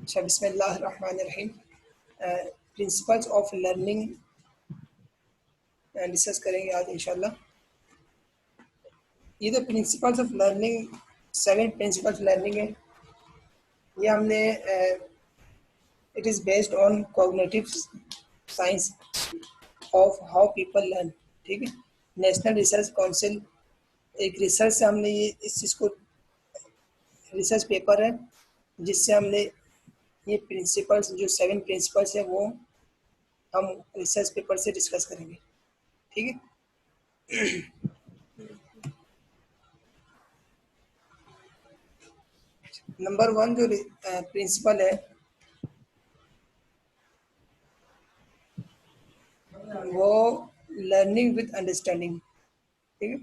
अच्छा, बिस्मिल्लाहिर्रहमानिर्रहीम। Principles of learning discuss करेंगे आज इंशाल्लाह। ये तो principles of learning 7 principles learning है। ये हमने it is based on cognitive science of how people learn. ठीक है, नेशनल रिसर्च काउंसिल एक रिसर्च से हमने ये इस चीज़ को रिसर्च पेपर है जिससे हमने ये प्रिंसिपल्स जो 7 प्रिंसिपल्स है वो हम रिसर्च पेपर से डिस्कस करेंगे। ठीक है, नंबर 1 जो प्रिंसिपल है वो लर्निंग विद अंडरस्टैंडिंग। ठीक है,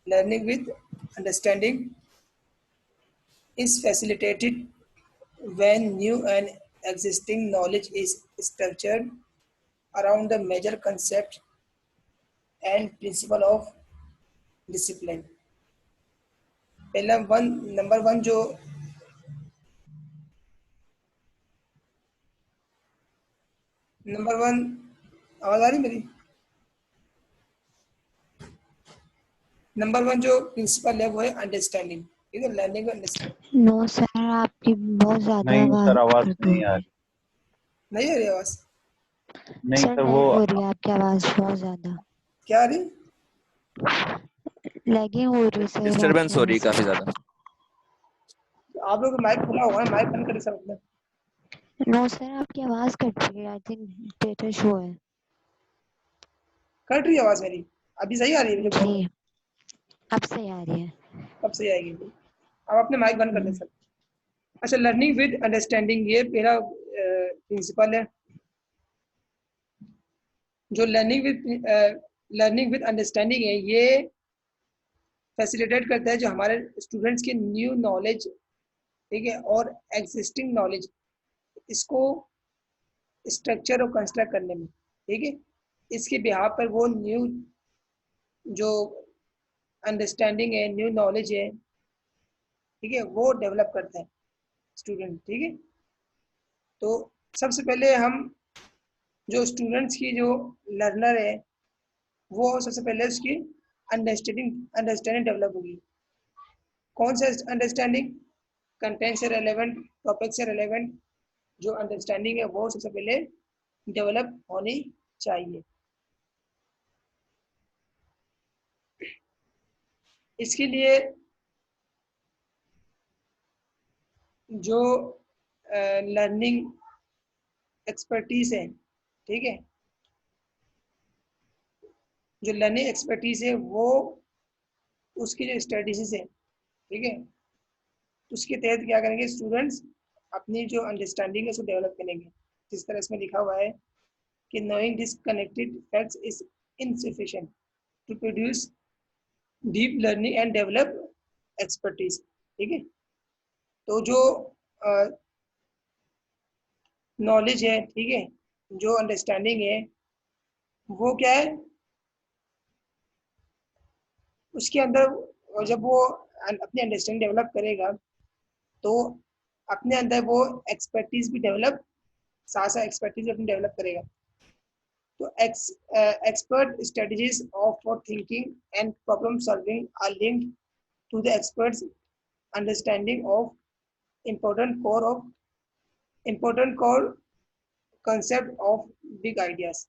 learning with understanding is facilitated when new and existing knowledge is structured around the major concept and principle of discipline। पहला नंबर वन जो आवाज आ रही मेरी? नंबर 1 जो प्रिंसिपल है वो है अंडरस्टैंडिंग। ठीक है, लर्निंग अंडरस्टैंडिंग। नो सर, आपकी बहुत ज्यादा नहीं सर, आवाज करते नहीं हो। आ रही। नहीं आ रही आवाज? नहीं सर सर, नहीं वो हो रही है आपकी आवाज बहुत ज्यादा क्या आ रही? लैगिंग हो रही है सर, डिस्टरबेंस हो रही है आपकी काफी ज्यादा। आप लोग माइक खुला होगा ना, माइक बंद कर सकते हैं। नो सर, आपकी आवाज कट रही है। आई थिंक डेटा शो है। कट रही है आवाज मेरी? अभी सही आ रही है मुझे बोल? जी, अब सही आ रही है। कब सही आएगी? अब अपने माइक बंद कर दे सर। अच्छा, लर्निंग विद अंडरस्टैंडिंग ये पहला प्रिंसिपल है। जो लर्निंग विद अंडरस्टैंडिंग है ये फैसिलिटेट करता है जो हमारे स्टूडेंट्स के न्यू नॉलेज, ठीक है, और एग्जिस्टिंग नॉलेज इसको स्ट्रक्चर और कंस्ट्रक्ट करने में। ठीक है, इसके बिहार पर वो न्यू जो अंडरस्टैंडिंग है, न्यू नॉलेज है, ठीक है, वो डेवलप करता है स्टूडेंट। ठीक है, तो सबसे पहले हम जो स्टूडेंट्स की जो लर्नर है वो सबसे पहले उसकी अंडरस्टैंडिंग डेवलप होगी। कौन सा अंडरस्टैंडिंग? कंटेंट से रेलेवेंट, टॉपिक से रेलेवेंट जो अंडरस्टैंडिंग है वो सबसे पहले डेवलप होनी चाहिए। इसके लिए जो लर्निंग एक्सपर्टीज है, ठीक है, जो लर्निंग एक्सपर्टीज है वो उसकी जो स्ट्रेटेजीज है, ठीक है, उसके तहत क्या करेंगे स्टूडेंट्स अपनी जो अंडरस्टैंडिंग है उसको डेवलप करेंगे। जिस तरह इसमें लिखा हुआ है कि knowing disconnected facts is insufficient to produce deep learning and develop expertise. ठीक है, तो जो नॉलेज है, ठीक है, जो अंडरस्टैंडिंग है वो क्या है उसके अंदर जब वो अपनी अंडरस्टैंडिंग डेवलप करेगा तो अपने अंदर वो एक्सपर्टीज भी डेवलप, साथ साथ एक्सपर्टीज अपनी डेवलप करेगा। तो expert strategies of for thinking and problem solving are linked to the experts understanding of important core concept of big ideas।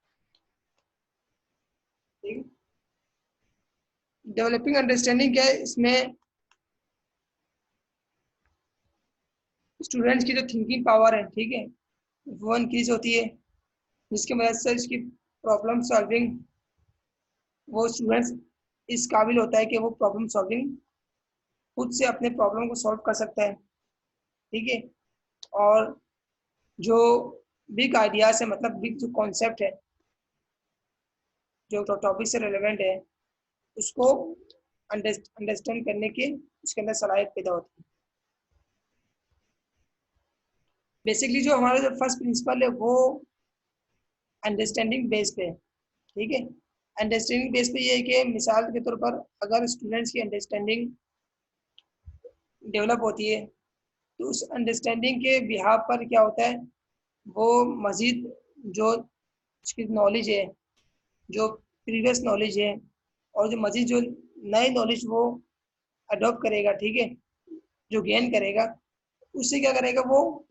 Developing understanding क्या है? इसमें स्टूडेंट्स की जो थिंकिंग पावर है, ठीक है, वो इंक्रीज होती है जिसकी वजह से इसकी प्रॉब्लम सॉल्विंग, वो स्टूडेंट्स इस काबिल होता है कि वो प्रॉब्लम सॉल्विंग खुद से अपने प्रॉब्लम को सॉल्व कर सकता है। ठीक है, और जो बिग आइडियाज है, मतलब बिग जो कॉन्सेप्ट है जो टॉपिक से रिलेवेंट है उसको अंडरस्टैंड करने की उसके अंदर सलाहियत पैदा होती है। बेसिकली जो हमारा जो फर्स्ट प्रिंसिपल है वो अंडरस्टैंडिंग बेस पे है। ठीक है, अंडरस्टैंडिंग बेस पे ये है कि मिसाल के तौर पर अगर स्टूडेंट्स की अंडरस्टैंडिंग डेवलप होती है तो उस अंडरस्टैंडिंग के बिहाव पर क्या होता है, वो मज़ीद जो उसकी नॉलेज है, जो प्रीवियस नॉलेज है, और जो मज़ीद जो नए नॉलेज वो अडॉप्ट करेगा, ठीक है, जो गेन करेगा, उससे क्या करेगा, वो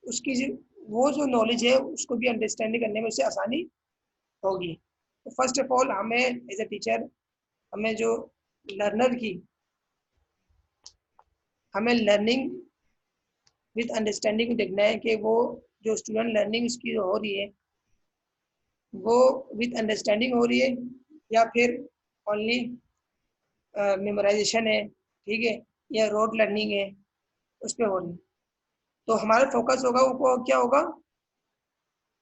उसकी वो जो नॉलेज है उसको भी अंडरस्टैंडिंग करने में उससे आसानी होगी। तो फर्स्ट ऑफ ऑल हमें एज ए टीचर, हमें जो लर्नर की, हमें लर्निंग विद अंडरस्टैंडिंग को देखना है कि वो जो स्टूडेंट लर्निंग उसकी हो रही है वो विद अंडरस्टैंडिंग हो रही है या फिर ओनली मेमोराइजेशन है, ठीक है, या रोड लर्निंग है, उस पर हो रही है। तो हमारा फोकस होगा वो क्या होगा,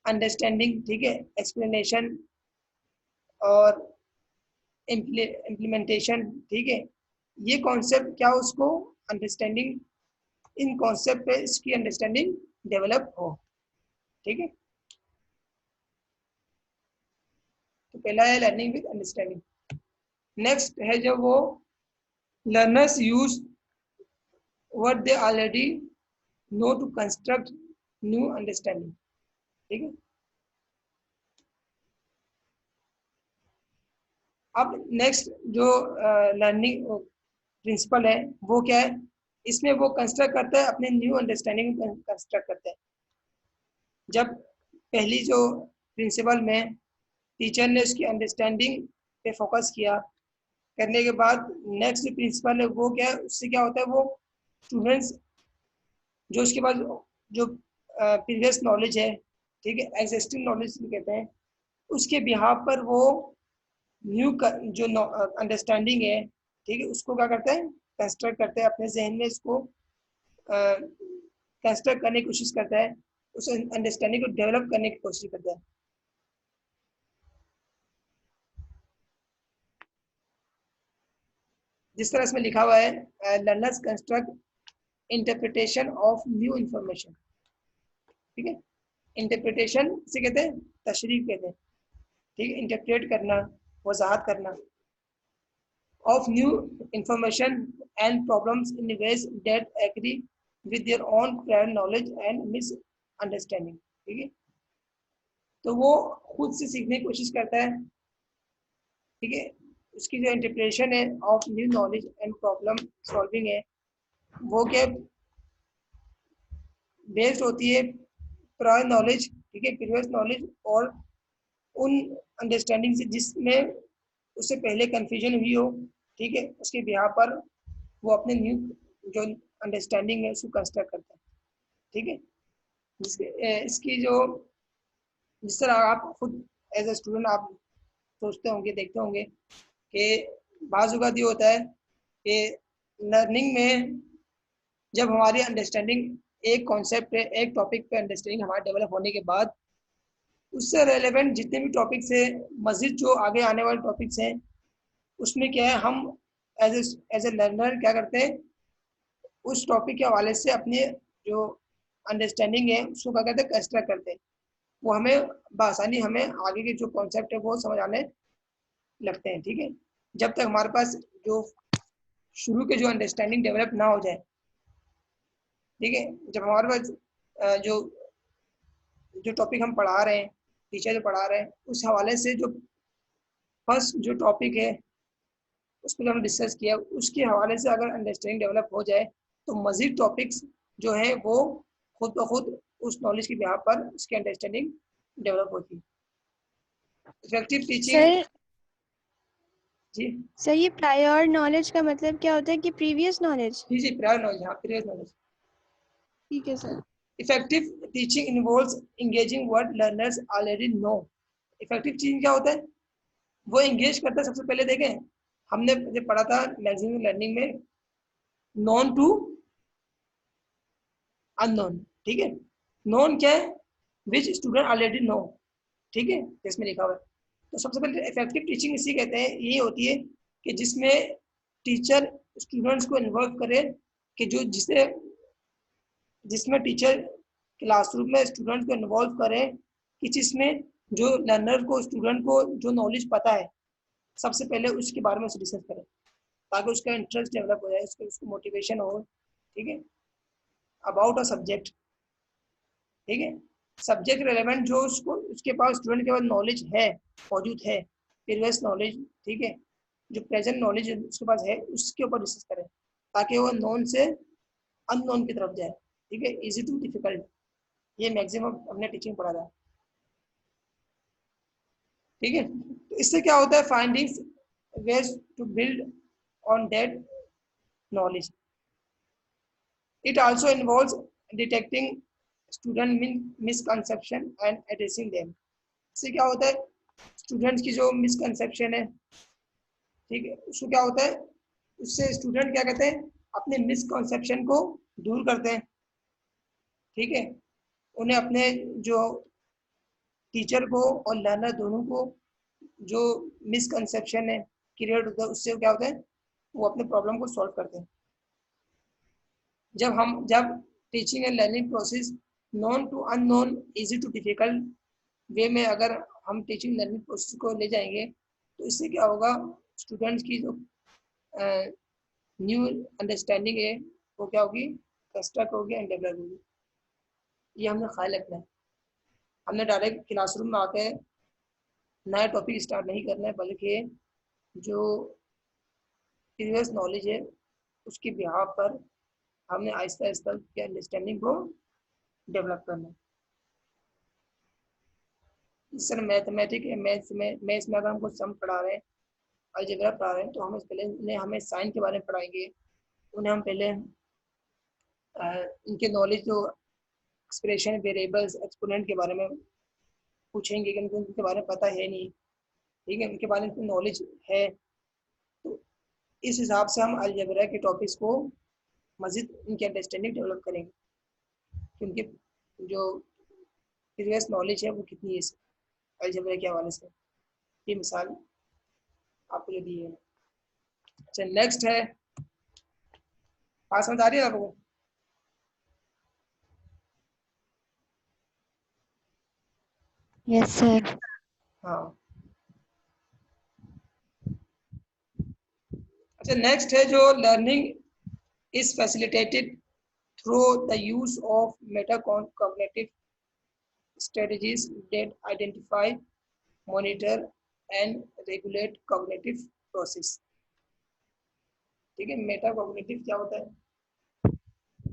अंडरस्टैंडिंग, ठीक है, एक्सप्लेनेशन और इम्प्लीमेंटेशन, ठीक है, ये कॉन्सेप्ट क्या उसको अंडरस्टैंडिंग, इन कॉन्सेप्ट पे इसकी अंडरस्टैंडिंग डेवलप हो, ठीक है। तो पहला है लर्निंग विद अंडरस्टैंडिंग। नेक्स्ट है जो वो learners use what they already know to construct new understanding, ठीक है। अब नेक्स्ट जो लर्निंग प्रिंसिपल है वो क्या है, इसमें वो कंस्ट्रक्ट करता है अपने न्यू अंडरस्टैंडिंग कंस्ट्रक्ट करता है। जब पहली जो प्रिंसिपल में टीचर ने उसकी अंडरस्टैंडिंग पे फोकस किया, करने के बाद नेक्स्ट जो प्रिंसिपल है वो क्या है, उससे क्या होता है, वो स्टूडेंट्स जो उसके बाद जो प्रीवियस नॉलेज है, ठीक है, एग्जिस्टिंग नॉलेज कहते हैं, उसके बिहाफ पर वो न्यू जो अंडरस्टैंडिंग है, ठीक है, उसको क्या करते हैं, कंस्ट्रक्ट करते हैं अपने जहन में, इसको कंस्ट्रक्ट करने की कोशिश करता है, उस अंडरस्टैंडिंग को डेवलप करने की कोशिश करता है। जिस तरह इसमें लिखा हुआ है, learners construct interpretation of new information, ठीक है, इंटरप्रिटेशन से कहते हैं तशरीह कहते हैं, ठीक है, इंटरप्रेट करना, वजाहत करना, of new information and problems in ways that agree with their own prior knowledge and misunderstanding, ठीक है। तो वो खुद से सीखने की कोशिश करता है, ठीक है, उसकी जो इंटरप्रिटेशन है of new knowledge and problem solving है, वो क्या बेस्ड होती है प्रायर नॉलेज, ठीक है, प्रीवियस नॉलेज और उन अंडरस्टैंडिंग से जिसमें उससे पहले कंफ्यूजन हुई हो, ठीक है, उसके बिहार पर वो अपने न्यू जो अंडरस्टैंडिंग है उसको कंस्ट्रक्ट करता है, ठीक है। इसकी जो जिस तरह आप खुद एज ए स्टूडेंट आप सोचते होंगे, देखते होंगे कि बाज़ औक़ात ये होता है कि लर्निंग में जब हमारी अंडरस्टैंडिंग एक कॉन्सेप्ट पे, एक टॉपिक पे अंडरस्टैंडिंग हमारा डेवलप होने के बाद उससे रेलेवेंट जितने भी टॉपिक्स हैं, मज़ीद जो आगे आने वाले टॉपिक्स हैं, उसमें क्या है, हम एज ए लर्नर क्या करते हैं, उस टॉपिक के हवाले से अपने जो अंडरस्टैंडिंग है उसको क्या करते हैं, कंस्ट्रक्ट करते हैं। वो हमें बआसानी हमें आगे के जो कॉन्सेप्ट है वो समझ आने लगते हैं, ठीक है। जब तक हमारे पास जो शुरू के जो अंडरस्टैंडिंग डेवलप ना हो जाए, ठीक है, जब हमारे पास जो टॉपिक हम पढ़ा रहे हैं, टीचर जो पढ़ा रहे हैं, उस हवाले से जो फर्स्ट जो टॉपिक है उस पर हमने डिस्कस किया, उसके हवाले से अगर अंडरस्टैंडिंग डेवलप हो जाए तो मज़ीद टॉपिक्स जो है वो खुद ब खुद उस नॉलेज के बिहार पर उसकी अंडरस्टैंडिंग डेवलप होती है। इफेक्टिव टीचिंग, जी सर ये प्रायर नॉलेज का मतलब क्या होता है कि प्रीवियस नॉलेज? जी जी प्रायर नॉलेज, हाँ प्रीवियस नॉलेज। ठीक है sir. Effective teaching involves engaging what learners already know. Effective teaching क्या होता है, वो एंगेज करता है। सबसे पहले देखें, हमने जब पढ़ा था मैक्सिमम लर्निंग में नॉन टू अननोन, ठीक है। नॉन क्या है, विच स्टूडेंट ऑलरेडी नो, ठीक है, इसमें लिखा हुआ है। तो सबसे पहले इफेक्टिव टीचिंग इसी कहते हैं, यही होती है कि जिसमें टीचर स्टूडेंट्स को इन्वॉल्व करे, कि जो जिसमें टीचर क्लासरूम में स्टूडेंट को इन्वॉल्व करे कि जिसमें जो लर्नर को, स्टूडेंट को जो नॉलेज पता है सबसे पहले उसके बारे में डिस्कस करें, ताकि उसका इंटरेस्ट डेवलप हो जाए, उसको मोटिवेशन हो, ठीक है। अबाउट अ सब्जेक्ट, ठीक है, सब्जेक्ट रेलेवेंट जो उसको उसके पास स्टूडेंट के पास नॉलेज है, मौजूद है, प्रीवियस नॉलेज, ठीक है, जो प्रेजेंट नॉलेज उसके पास है उसके ऊपर डिस्कस करें, ताकि वो नॉन से अननोन की तरफ जाए, ठीक है, इजी टू डिफिकल्ट, ये मैक्सिमम हमने टीचिंग पढ़ा था, ठीक है। तो इससे क्या होता है, findings ways to build on that knowledge. It also involves detecting student misconception and addressing them. इससे क्या होता है, स्टूडेंट्स की जो मिसकंसेप्शन है, ठीक है, उसको क्या होता है, उससे स्टूडेंट क्या कहते हैं, अपने मिसकंसेप्शन को दूर करते हैं, ठीक है, उन्हें अपने जो टीचर को और लर्नर दोनों को जो मिसकंसेप्शन है क्रिएट होता है, उससे क्या होता है, वो अपने प्रॉब्लम को सॉल्व करते हैं। जब teaching and learning process known to unknown easy to difficult way में अगर हम टीचिंग लर्निंग प्रोसेस को ले जाएंगे, तो इससे क्या होगा, स्टूडेंट्स की जो न्यू अंडरस्टैंडिंग है वो क्या होगी, कंस्ट्रक्ट होगी एंड डेवलप होगी। ये हमने ख्याल रखना है, हमने डायरेक्ट क्लासरूम में आके नया टॉपिक स्टार्ट नहीं करना है, बल्कि जो प्रीवियस नॉलेज है उसके बिहाफ पर हमने आहिस्ता आहिस्ता की अंडरस्टैंडिंग को डेवलप करना है। इस तरह मैथमेटिक मैथ्स में अगर हमको सम पढ़ा रहे हैं, अलजेब्रा पढ़ा रहे हैं, तो पहले हमें साइन के बारे में पढ़ाएंगे, उन्हें हम पहले इनके नॉलेज जो एक्सप्रेशन, वेरिएबल्स, एक्सपोनेंट के बारे में पूछेंगे कि उनके बारे में पता है नहीं, ठीक है, उनके बारे में नॉलेज है, तो इस हिसाब से हम अलजेब्रा के टॉपिक्स को मज़ीद उनकी अंडरस्टैंडिंग डेवलप करेंगे कि उनके जो प्रीवियस नॉलेज है वो कितनी है अलजेब्रा के हवाले से। ये मिसाल आपको जो दी है। अच्छा, नेक्स्ट है, बात समझ आ रही है आपको? Yes sir. हाँ, अच्छा, नेक्स्ट है जो learning is facilitated through the use of metacognitive strategies that identify, monitor and regulate cognitive process, ठीक है। मेटाकॉग्निटिव क्या होता है,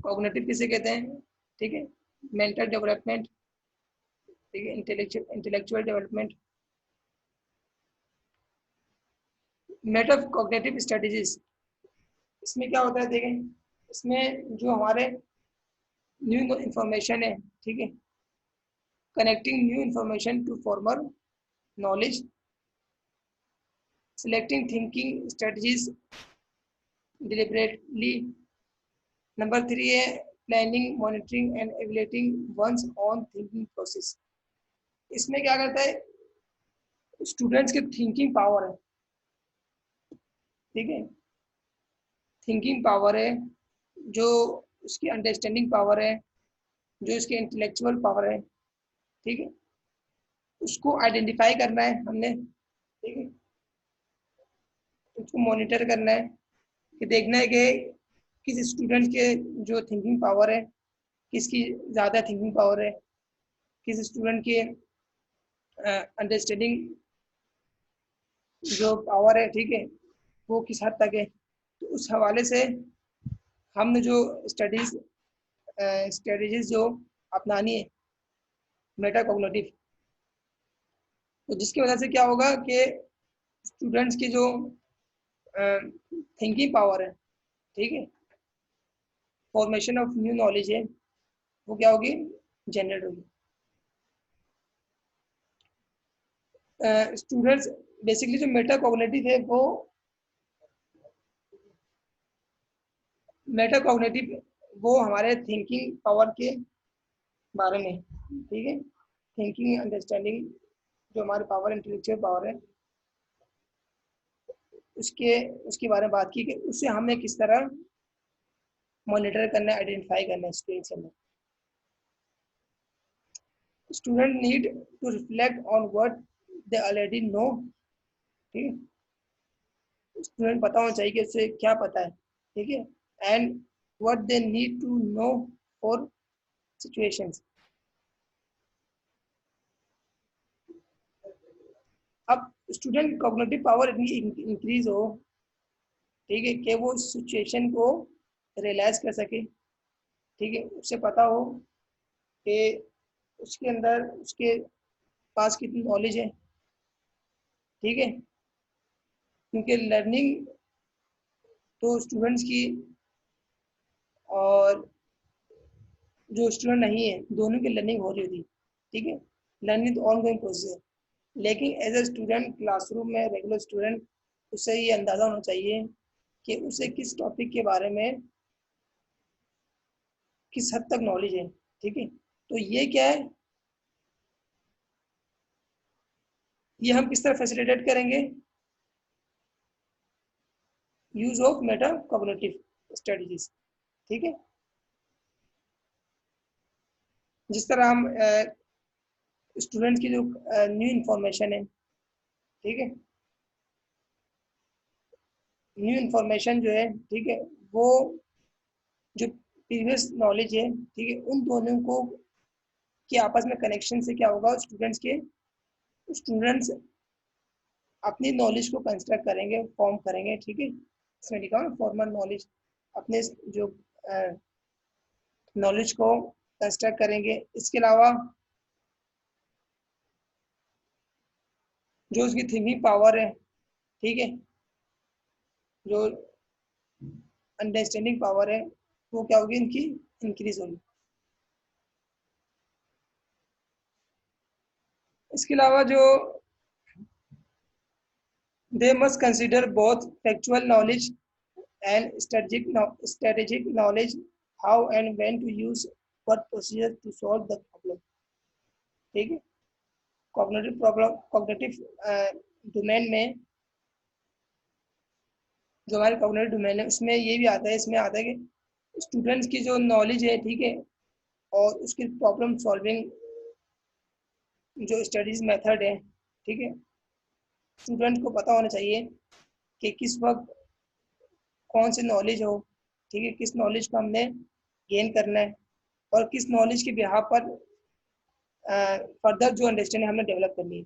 कॉग्निटिव किसे कहते हैं, ठीक है, मेंटल डेवलपमेंट, ठीक है, इंटेलेक्चुअल डेवलपमेंट। मेटाकॉग्निटिव स्ट्रेटजीज, इसमें क्या होता है, देखें, इसमें जो हमारे न्यू इंफॉर्मेशन है, ठीक है, connecting new information to former knowledge, selecting thinking strategies deliberately. Number 3 है planning, monitoring and evaluating once on thinking process. इसमें क्या करता है, स्टूडेंट्स के थिंकिंग पावर है, ठीक है, थिंकिंग पावर है, जो उसकी अंडरस्टैंडिंग पावर है, जो इसके इंटेलेक्चुअल पावर है, ठीक है, उसको आइडेंटिफाई करना है हमने, ठीक है, उसको मॉनिटर करना है कि देखना है कि किस स्टूडेंट के जो थिंकिंग पावर है, किसकी ज़्यादा थिंकिंग पावर है, किस स्टूडेंट के अंडरस्टैंडिंग जो पावर है, ठीक है, वो किस हद तक है। तो उस हवाले से हमने जो स्ट्रेटजीज जो अपनानी है मेटाकॉग्निटिव, तो जिसकी वजह से क्या होगा कि स्टूडेंट्स की जो थिंकिंग पावर है, ठीक है, फॉर्मेशन ऑफ न्यू नॉलेज है, वो क्या होगी, जनरेट होगी। स्टूडेंट्स बेसिकली जो मेटाकॉग्निटिव है वो हमारे थिंकिंग पावर के बारे में, ठीक है, थिंकिंग अंडरस्टैंडिंग जो हमारे पावर, इंटेलेक्चुअल पावर है, उसके बारे में बात की कि उससे हमें किस तरह मॉनिटर करना है, आइडेंटिफाई करना है स्टूडेंट्स में। Student need to reflect on what they already know, ठीक है, स्टूडेंट पता होना चाहिए कि उससे क्या पता है, ठीक है, and what they need to know for situations. अब स्टूडेंट कॉग्निटिव पावर इतनी इंक्रीज हो, ठीक है, कि वो सिचुएशन को रियलाइज कर सके, ठीक है, उसे पता हो कि उसके अंदर उसके पास कितनी नॉलेज है, ठीक है, क्योंकि लर्निंग तो स्टूडेंट्स की और जो स्टूडेंट नहीं है दोनों की लर्निंग हो रही होती, ठीक है, लर्निंग तो ऑन गोइंग प्रोसेस है, लेकिन एज ए स्टूडेंट क्लासरूम में रेगुलर स्टूडेंट उसे ये अंदाज़ा होना चाहिए कि उसे किस टॉपिक के बारे में किस हद तक नॉलेज है, ठीक है। तो ये क्या है, ये हम किस तरह फैसिलिटेट करेंगे, use of Meta cognitive strategies, ठीक है। जिस तरह हम स्टूडेंट की जो न्यू इंफॉर्मेशन है, ठीक है, न्यू इंफॉर्मेशन जो है, ठीक है, वो जो प्रीवियस नॉलेज है, ठीक है, उन दोनों को के आपस में कनेक्शन से क्या होगा, स्टूडेंट्स अपनी नॉलेज को कंस्ट्रक्ट करेंगे, फॉर्म करेंगे, ठीक है, इसमें लिखा है फॉर्मल नॉलेज, अपने जो नॉलेज को कंस्ट्रक्ट करेंगे। इसके अलावा जो उसकी थिंकिंग पावर है, ठीक है, जो अंडरस्टैंडिंग पावर है, वो क्या होगी, इनकी इंक्रीज होगी। इसके अलावा जो they must consider both factual knowledge and strategic knowledge, how and when to use what procedure to solve the problem, ठीक है। कॉग्निटिव डोमेन में जो हमारे कॉग्निटिव डोमेन है उसमें ये भी आता है, इसमें आता है कि स्टूडेंट्स की जो नॉलेज है, ठीक है, और उसकी प्रॉब्लम सॉल्विंग जो स्टडीज मेथड है, ठीक है, स्टूडेंट को पता होना चाहिए कि किस वक्त कौन सी नॉलेज हो, ठीक है, किस नॉलेज को हमने गेन करना है और किस नॉलेज के बिहाफ पर फर्दर जो अंडरस्टैंडिंग हमने डेवलप करनी है।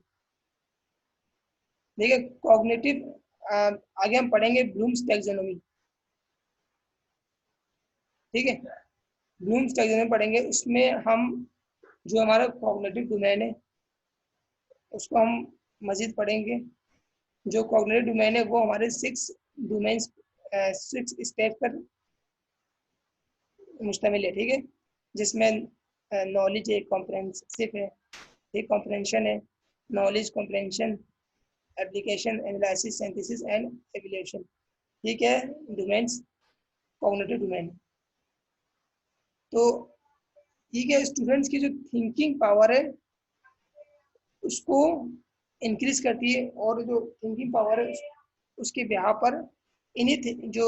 देखिए कॉग्निटिव आगे हम पढ़ेंगे ब्लूम्स टैक्सोनॉमी, ठीक है, ब्लूम्स टैक्सोनॉमी पढ़ेंगे, उसमें हम जो हमारा कॉग्निटिव डोमेन है उसको हम मजीद पढ़ेंगे। जो कॉग्निटिव डोमेन है वो हमारे 6 डोमेन्स 6 स्टेप पर मुश्तमिल है, ठीक है, जिसमें नॉलेज है, कॉम्प्रहेंसिव है, ठीक, कॉम्प्रहेंशन है, knowledge, comprehension, application, analysis, synthesis and evaluation, ठीक है, डोमेन्स कॉग्निटिव डोमेन। तो ठीक है, स्टूडेंट्स की जो थिंकिंग पावर है उसको इंक्रीज करती है और जो थिंकिंग पावर है उसके बिहाफ पर इन्हीं जो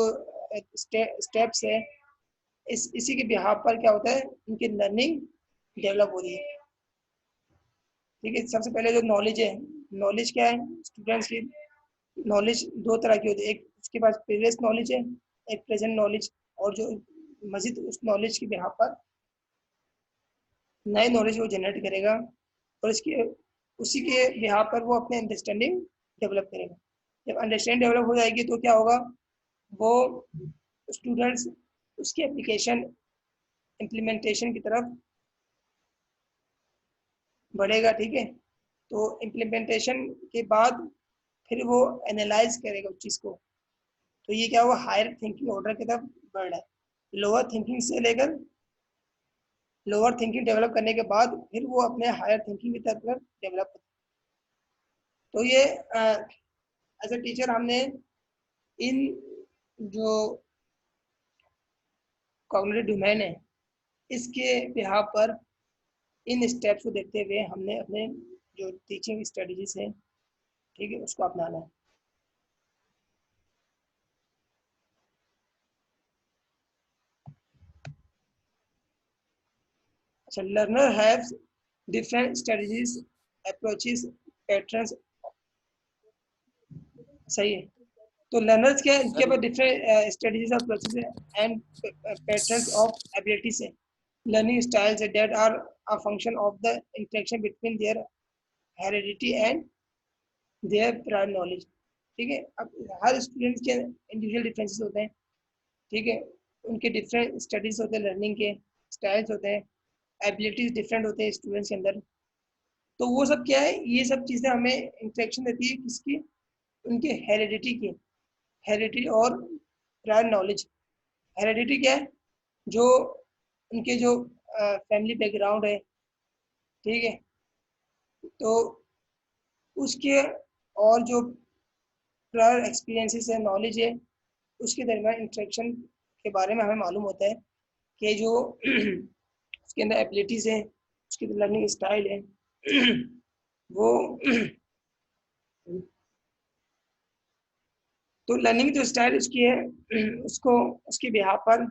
स्टेप्स है इसी के बिहाफ पर क्या होता है, उनकी लर्निंग डेवलप हो रही है, ठीक है। सबसे पहले जो नॉलेज है, नॉलेज क्या है, स्टूडेंट्स की नॉलेज 2 तरह की होती है, एक उसके पास प्रीवियस नॉलेज है, एक प्रेजेंट नॉलेज, और जो मजीद उस नॉलेज के बिहाफ पर नए नॉलेज वो जनरेट करेगा और इसके उसी के बिहाफ पर वो अपने अंडरस्टैंडिंग डेवलप करेगा। जब अंडरस्टैंडिंग डेवलप हो जाएगी तो क्या होगा, वो स्टूडेंट्स उसकी एप्लीकेशन इम्प्लीमेंटेशन की तरफ बढ़ेगा, ठीक है। तो इम्प्लीमेंटेशन के बाद फिर वो एनालाइज करेगा उस चीज़ को, तो ये क्या हुआ, हायर थिंकिंग ऑर्डर की तरफ बढ़ रहा है। लोअर थिंकिंग से लेकर लोअर थिंकिंग डेवलप करने के बाद फिर वो अपने हायर थिंकिंग की तरफ डेवलप करता है। तो ये एज ए टीचर हमने इन जो कॉग्निटिव डोमेन है इसके बिहाफ पर इन स्टेप्स को देखते हुए हमने अपने जो टीचिंग स्ट्रेटजीज है, ठीक है, उसको अपनाना है। अच्छा, learner haves different strategies, approaches, patterns, सही है। तो लर्नर्स के इनके पास डिफरेंट स्ट्रेटजीज और approaches and patterns of abilities है, learning styles that are a function of the interaction between their heredity and their prior knowledge. ठीक है, अब हर स्टूडेंट के इंडिविजुअल डिफरेंसेस होते हैं, ठीक है, उनके डिफरेंट स्टडीज होते हैं, लर्निंग के स्टाइल्स होते हैं, एबिलिटीज डिफरेंट होते हैं स्टूडेंट्स के अंदर। तो वो सब क्या है, ये सब चीज़ें हमें इंटरेक्शन देती है किसकी, उनके हेरिडिटी की, हेरिडिटी और प्रायर नॉलेज। हेरिडिटी क्या है, जो उनके जो फैमिली बैकग्राउंड है, ठीक है, तो उसके और जो प्रायर एक्सपीरियंसेस है, नॉलेज है, उसके दरमियान इंटरेक्शन के बारे में हमें मालूम होता है कि जो उसके अंदर एबिलिटीज़ हैं, उसकी लर्निंग स्टाइल है, वो तो लर्निंग जो स्टाइल उसकी है उसको उसके बिहाफ पर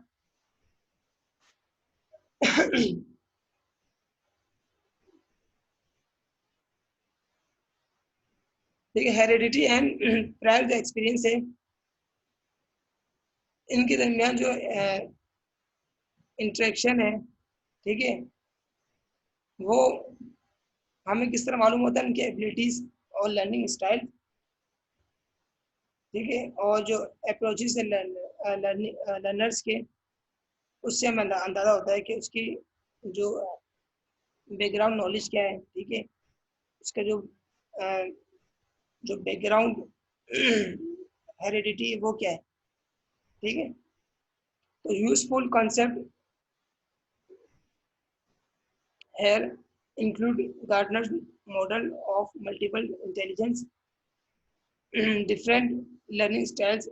ठीक है, हेरिडिटी एंड प्रायर जो एक्सपीरियंस है, इनके दरमियान जो इंटरेक्शन है, ठीक है, वो हमें किस तरह मालूम होता है, उनकी एबिलिटीज और लर्निंग स्टाइल, ठीक है, और जो अप्रोचेस है लर्नर्स के, उससे हमें अंदाजा होता है कि उसकी जो बैकग्राउंड नॉलेज क्या है, ठीक है, उसका जो बैकग्राउंड हेरिडिटी वो क्या है, ठीक है। तो useful concept here include Gardner's model of multiple intelligence, different learning styles,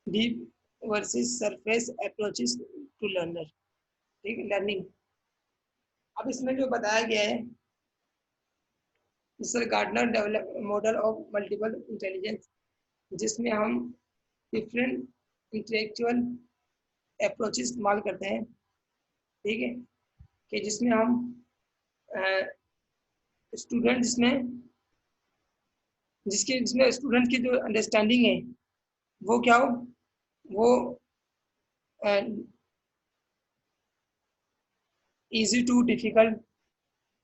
deep versus surface approaches to learner, ठीक है, लर्निंग। अब इसमें जो बताया गया है, जिससे Gardner develop model of multiple intelligence, जिसमें हम डिफरेंट इंटेलेक्चुअल अप्रोचेस इस्तेमाल करते हैं, ठीक है, कि जिसमें हम स्टूडेंट जिसमें स्टूडेंट की जो अंडरस्टैंडिंग है वो क्या हो, वो इजी टू डिफिकल्ट,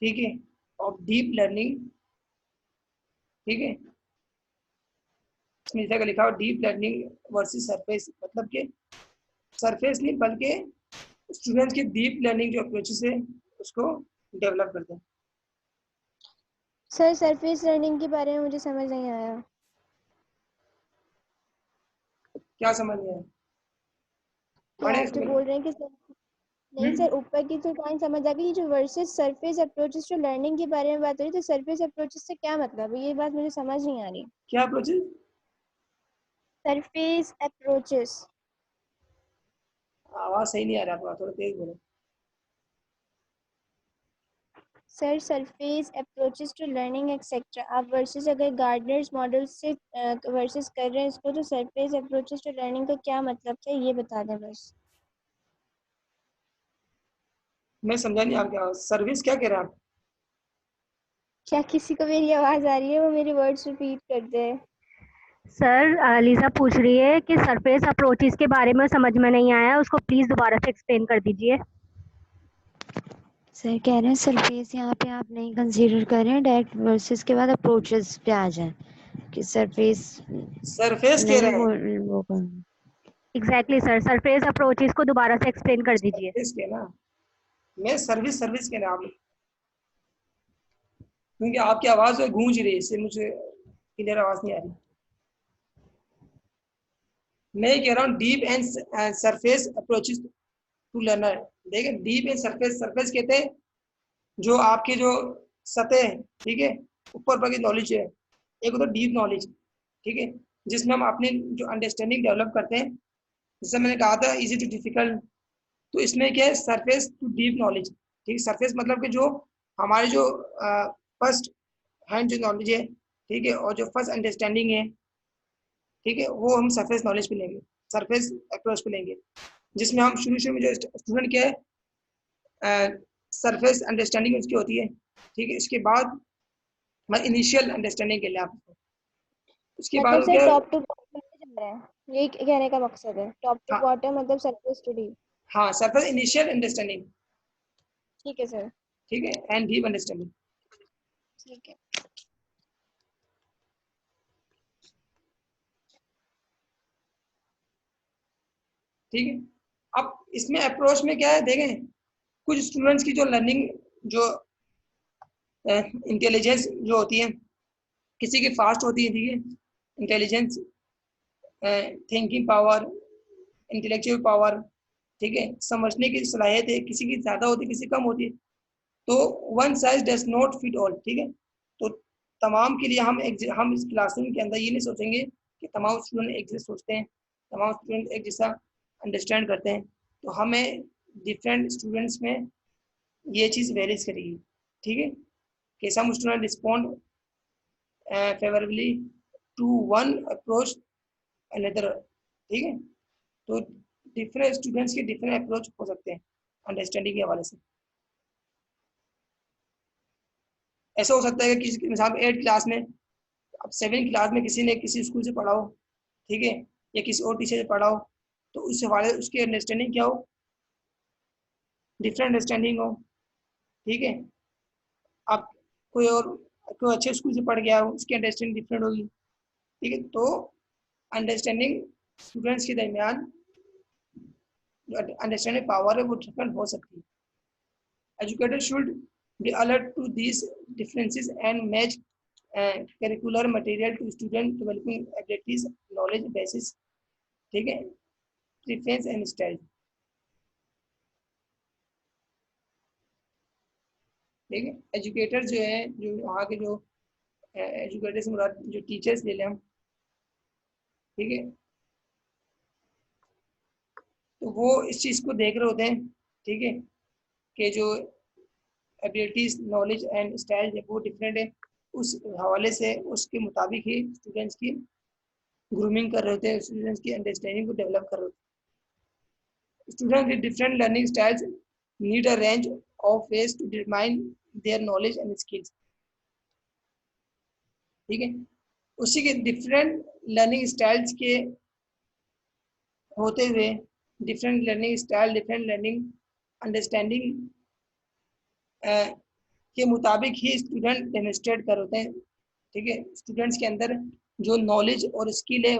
ठीक है, ऑफ डीप लर्निंग, ठीक है, इसमें इस जगह लिखा हो डीप लर्निंग वर्सेस सरफेस, मतलब कि सरफेस नहीं बल्कि स्टूडेंट्स की डीप लर्निंग जो अप्रोचेस है उसको डेवलप करते हैं। सर सरफेस लर्निंग के बारे में मुझे समझ नहीं आया। क्या समझ में आया? क्या आप जो बोल रहे हैं कि नहीं सर, ऊपर की तो पॉइंट समझ आ गई, जो वर्सेस सरफेस अप्रोचेस जो लर्निंग के बारे में बात हो रही है, तो सरफेस अप्रोचेस से क्या मतलब है, ये बात मुझे समझ नहीं आ रही। क्या अप्रोचेस? Surface approaches. आवाज सही नहीं आ रहा, थोड़ा तेज बोलो। Sir surface approaches to learning etcetera, आप वर्सेस अगर गार्डनर्स मॉडल से वर्सेस कर रहे हैं इसको, तो सरफेस अप्रोचेस टू लर्निंग का क्या मतलब है ये बता दें बस। मैं समझा नहीं, आप क्या सर्विस क्या कह रहे हैं आप? क्या किसी को मेरी आवाज आ रही है, वो मेरे वर्ड्स रिपीट कर दे। सर लीजा पूछ रही है कि सरफेस अप्रोचेस के बारे में समझ में नहीं आया, उसको प्लीज दोबारा से एक्सप्लेन कर दीजिए। सर कह रहे हैं सरफेस यहाँ पे आप नहीं कंसीडर कर रहे हैं, डायरेक्ट वर्सेस के बाद अप्रोचेस पे आ जाए कि सरफेस सरफेस कह नहीं रहे हैं। वो एग्जैक्टली सर, सरफेस अप्रोचेस को दोबारा से एक्सप्लेन कर दीजिए। सरफेस कहना, मैं सर्विस कह रहा हूँ, क्योंकि आपकी आवाज गूंज रही है, इससे मुझे क्लियर आवाज नहीं आ रही। मैं कह रहा हूँ deep and surface approaches to learner. देखिए डीप एंड सरफेस, सरफेस कहते हैं जो आपके जो सतह है, ठीक है, ऊपर पर की नॉलेज है, एक होता है डीप नॉलेज, ठीक है, जिसमें हम अपनी जो अंडरस्टैंडिंग डेवलप करते हैं, जैसे मैंने कहा था इजी टू डिफिकल्ट, तो इसमें क्या है सरफेस टू डीप नॉलेज, ठीक है, सरफेस मतलब कि जो हमारे जो फर्स्ट हैंड जो नॉलेज है, ठीक है, और जो फर्स्ट अंडरस्टैंडिंग है, ठीक है, वो हम सरफेस नॉलेज पे लेंगे, सरफेस अप्रोच पे लेंगे, जिसमें हम शुरू में जो स्टूडेंट क्या है सरफेस अंडरस्टैंडिंग उसकी होती है, ठीक है, इसके बाद इनिशियल अंडरस्टैंडिंग के लिए आप उसके बाद मतलब सर क्या, टॉप टू बॉटम जा रहे हैं, ये कहने का मकसद है, टॉप टू हाँ बॉटम मतलब सरफेस टू डीप। हाँ, सरफेस इनिशियल अंडरस्टैंडिंग, ठीक है सर। ठीक है, एंड डीप अंडरस्टैंडिंग। ठीक है। ठीक है, अब इसमें अप्रोच में क्या है देखें, कुछ स्टूडेंट्स की जो लर्निंग, जो इंटेलिजेंस जो होती है, किसी की फास्ट होती है, ठीक है, intelligence, thinking power, intellectual power, ठीक है, समझने की सलाहियत है, किसी की ज़्यादा होती है, किसी कम होती है। तो one size does not fit all, ठीक है। तो तमाम के लिए हम इस क्लासरूम के अंदर ये नहीं सोचेंगे कि तमाम स्टूडेंट एक जैसे सोचते हैं, तमाम स्टूडेंट एक जैसा अंडरस्टैंड करते हैं। तो हमें डिफरेंट स्टूडेंट्स में ये चीज़ वेरीज करेगी, ठीक है, कि some student respond favourably to one approach another, ठीक है। तो डिफरेंट स्टूडेंट्स के डिफरेंट अप्रोच हो सकते हैं अंडरस्टैंडिंग के हवाले से। ऐसा हो सकता है कि किसी मिसाल 8 क्लास में, अब 7 क्लास में किसी ने किसी स्कूल से पढ़ा हो, ठीक है, या किसी और टीचर से पढ़ा हो, तो उस हवाले उसकी अंडरस्टैंडिंग क्या हो, डिफरेंट अंडरस्टैंडिंग हो, ठीक है। आप कोई अच्छे स्कूल से पढ़ गया हो, उसकी अंडरस्टैंडिंग डिफरेंट होगी, ठीक है। तो अंडरस्टैंडिंग स्टूडेंट्स के दरमियान जो अंडरस्टैंडिंग पावर है वो डिफरेंट हो सकती है। Educator should be alert to these differences and match curricular material to student developing abilities knowledge basis, ठीक है, प्रेफरेंस एंड स्टाइल, ठीक है। एजुकेटर जो है, जो वहाँ के जो एजुकेटर से मुराद जो टीचर्स ले लें हम, ठीक है, तो वो इस चीज़ को देख रहे होते हैं, ठीक है, कि जो एबिलिटीज नॉलेज एंड स्टाइल है वो डिफरेंट है, उस हवाले से उसके मुताबिक ही स्टूडेंट्स की ग्रूमिंग कर रहे होते हैं, स्टूडेंट्स की अंडरस्टैंडिंग को डेवलप कर रहे होते हैं। Student with different learning styles need a range of ways to determine their knowledge and skills, ठीक है। उसी के डिफरेंट लर्निंग स्टाइल्स के होते हुए, different learning style, different learning understanding के मुताबिक ही स्टूडेंट डेमोन्स्ट्रेट कर होते हैं, ठीक है। स्टूडेंट्स के अंदर जो नॉलेज और स्किल है